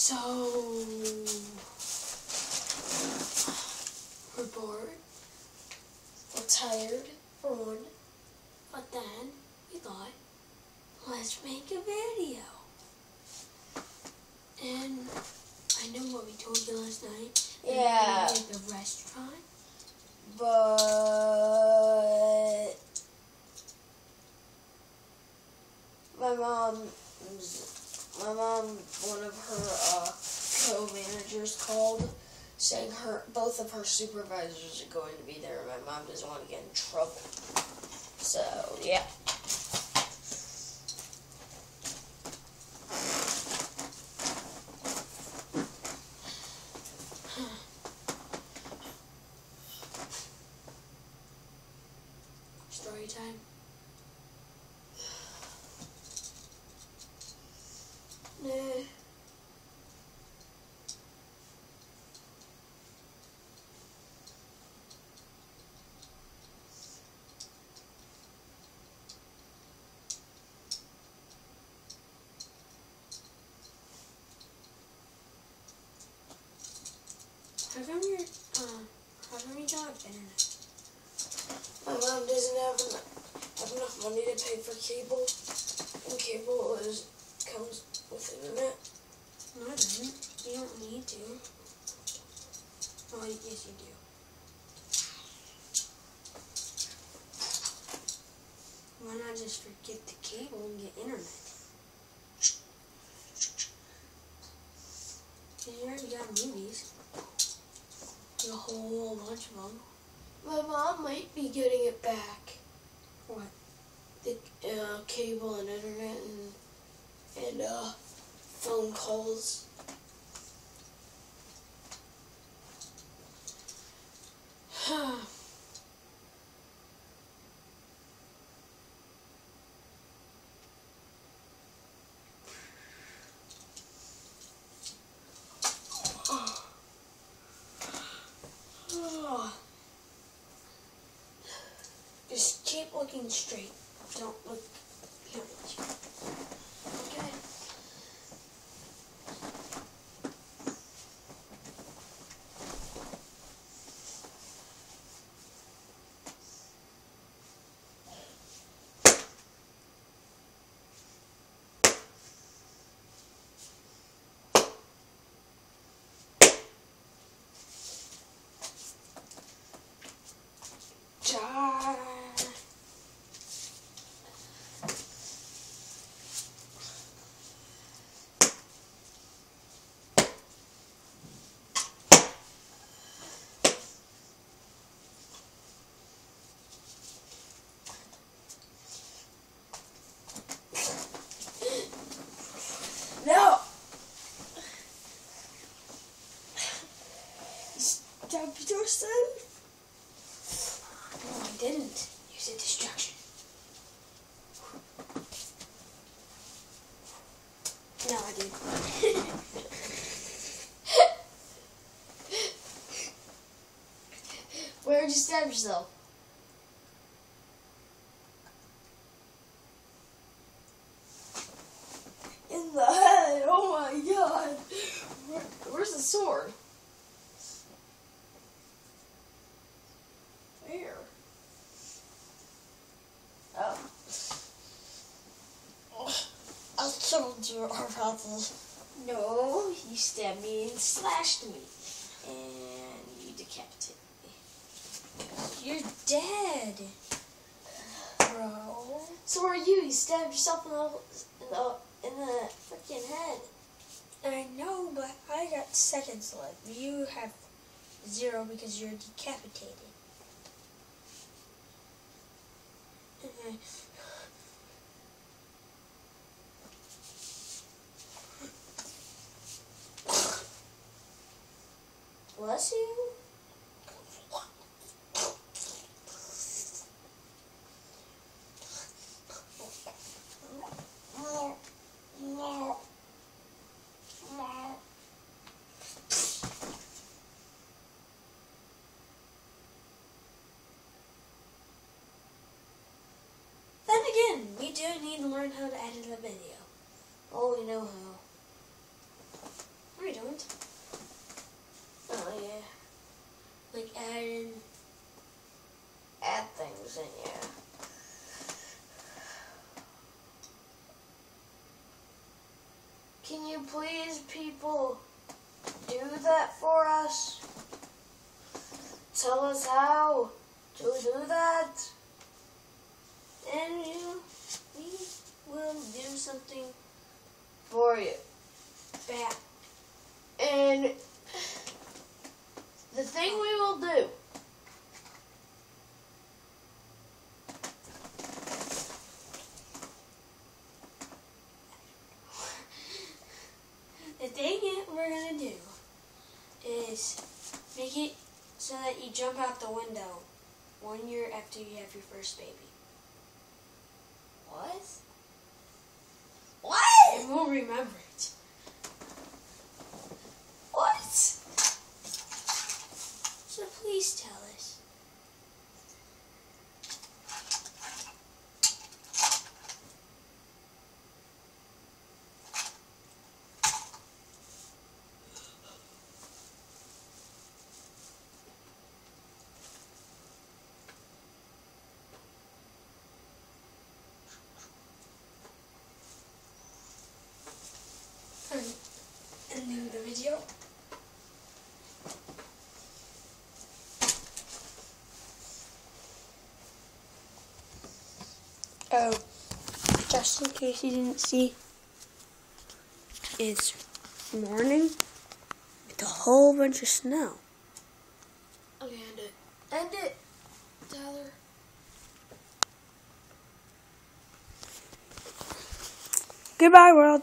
So, we're bored, we're tired for one, but then we thought, let's make a video. And I know what we told you last night. Yeah. At the restaurant. But my mom, one of her co-managers called, saying both of her supervisors are going to be there, and my mom doesn't want to get in trouble. So, yeah. Story time. Nah. How come you don't have internet? My mom doesn't have enough money to pay for cable, and cable comes with internet. No, it doesn't. You don't need to. Well, yes, you do. Why not just forget the cable and get internet? Because you already got movies. A whole bunch of them. My mom might be getting it back. What? The cable and internet and phone calls. Just keep looking straight. Don't look behind you. Okay? No! Stop yourself? No, I didn't. You said distraction. No, I did. Where'd you stab yourself? In the head. Oh my god. Where's the sword? Where? Oh. I told you about this. No, you stabbed me and slashed me. And you decapitated me. You're dead. Bro. So are you. You stabbed yourself in the freaking head. I know, but I got seconds left. You have 0 because you're decapitated. Bless you. Then again, we do need to learn how to edit a video. Oh, we know how. I don't. Oh, yeah. Like Add things in, yeah. Can you please, people, do that for us? Tell us how to do that. And we will do something For you. bad. And the thing we will do. The thing that we're gonna do is make it so that you jump out the window 1 year after you have your first baby. What? What? And we'll remember it. What? So please tell us. Ending the video. Oh, just in case you didn't see, it's morning with a whole bunch of snow. Okay, end it. End it, Tyler. Goodbye, world.